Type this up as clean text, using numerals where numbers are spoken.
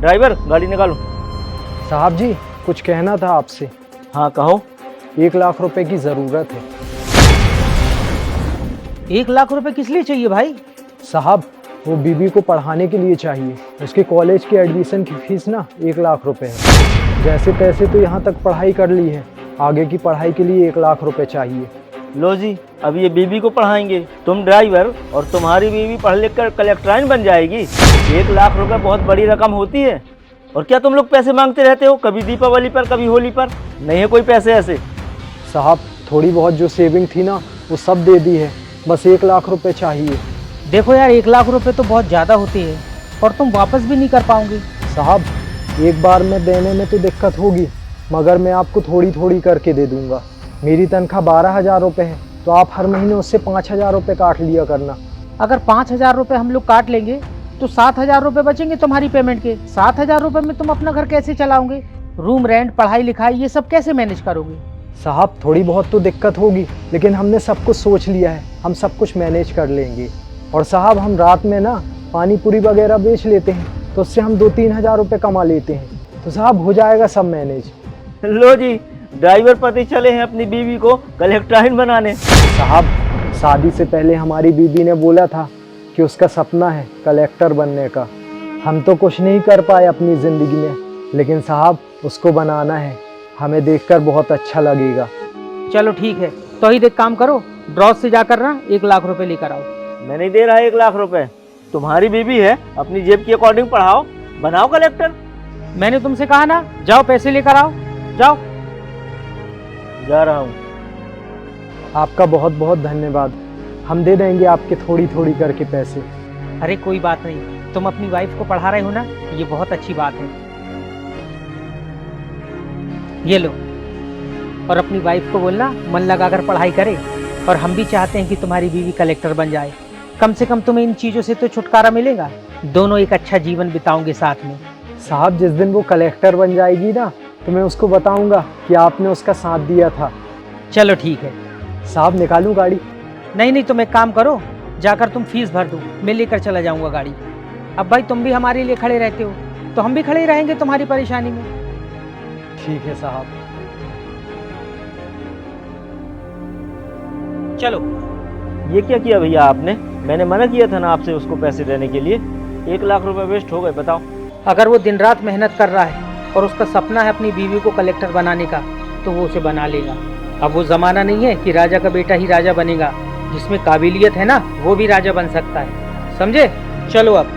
Driver गाड़ी निकालो। साहब जी कुछ कहना था आपसे। हाँ कहो। 1 लाख रुपए की ज़रूरत है। 1 लाख रुपए किस लिए चाहिए भाई? साहब वो बीबी को पढ़ाने के लिए चाहिए। उसके कॉलेज की एडमिशन की फीस ना 1 लाख रुपए है। जैसे तैसे तो यहाँ तक पढ़ाई कर ली है, आगे की पढ़ाई के लिए 1 लाख रुपए चाहिए। लो जी, अब ये बीबी को पढ़ाएंगे, तुम ड्राइवर और तुम्हारी बीबी पढ़ लिख कर कलेक्टराइन बन जाएगी। 1 लाख रुपए बहुत बड़ी रकम होती है। और क्या तुम लोग पैसे मांगते रहते हो, कभी दीपावली पर कभी होली पर? नहीं है कोई पैसे ऐसे। साहब थोड़ी बहुत जो सेविंग थी ना वो सब दे दी है, बस 1 लाख रुपए चाहिए। देखो यार 1 लाख रुपए तो बहुत ज़्यादा होती है और तुम वापस भी नहीं कर पाओगे। साहब एक बार में देने में तो दिक्कत होगी, मगर मैं आपको थोड़ी थोड़ी करके दे दूंगा। मेरी तनख्वाह 12,000 रुपये है, तो आप हर महीने उससे 5,000 रुपये काट लिया करना। अगर 5,000 रुपये हम लोग काट लेंगे तो 7,000 रुपये बचेंगे तुम्हारी पेमेंट के। 7,000 रुपये में तुम अपना घर कैसे चलाओगे? रूम रेंट, पढ़ाई लिखाई, ये सब कैसे मैनेज करोगे? साहब थोड़ी बहुत तो दिक्कत होगी, लेकिन हमने सब कुछ सोच लिया है, हम सब कुछ मैनेज कर लेंगे। और साहब हम रात में ना पानी पूरी वगैरह बेच लेते हैं, तो उससे हम 2-3 हज़ार रुपये कमा लेते हैं। तो साहब हो जाएगा सब मैनेज। लो जी, ड्राइवर पति चले हैं अपनी बीवी को कलेक्टराइन बनाने। साहब शादी से पहले हमारी बीबी ने बोला था कि उसका सपना है कलेक्टर बनने का। हम तो कुछ नहीं कर पाए अपनी ज़िंदगी में, लेकिन साहब उसको बनाना है। हमें देखकर बहुत अच्छा लगेगा। चलो ठीक है, तो ही एक काम करो, ड्रॉज से जाकर ना 1 लाख रुपए लेकर आओ। मैं नहीं दे रहा 1 लाख रुपए। तुम्हारी बीबी है, अपनी जेब के अकॉर्डिंग पढ़ाओ, बनाओ कलेक्टर। मैंने तुमसे कहा ना, जाओ पैसे लेकर आओ, जाओ। जा रहा हूँ। आपका बहुत बहुत धन्यवाद। हम दे देंगे आपके थोड़ी थोड़ी करके पैसे। अरे कोई बात नहीं, तुम अपनी वाइफ को पढ़ा रहे हो ना, ये बहुत अच्छी बात है। ये लो, और अपनी वाइफ को बोलना मन लगाकर पढ़ाई करे। और हम भी चाहते हैं कि तुम्हारी बीवी कलेक्टर बन जाए। कम से कम तुम्हें इन चीज़ों से तो छुटकारा मिलेगा, दोनों एक अच्छा जीवन बिताओगे साथ में। साहब जिस दिन वो कलेक्टर बन जाएगी ना, तो मैं उसको बताऊंगा कि आपने उसका साथ दिया था। चलो ठीक है। साहब निकालूं गाड़ी? नहीं नहीं, तुम एक काम करो, जाकर तुम फीस भर दो, मैं लेकर चला जाऊंगा गाड़ी। अब भाई तुम भी हमारे लिए खड़े रहते हो, तो हम भी खड़े रहेंगे तुम्हारी परेशानी में। ठीक है साहब। चलो। ये क्या किया भैया आपने? मैंने मना किया था ना आपसे उसको पैसे देने के लिए। 1 लाख रुपए वेस्ट हो गए, बताओ। अगर वो दिन रात मेहनत कर रहा है और उसका सपना है अपनी बीवी को कलेक्टर बनाने का, तो वो उसे बना लेगा। अब वो ज़माना नहीं है कि राजा का बेटा ही राजा बनेगा। जिसमें काबिलियत है ना, वो भी राजा बन सकता है, समझे? चलो अब।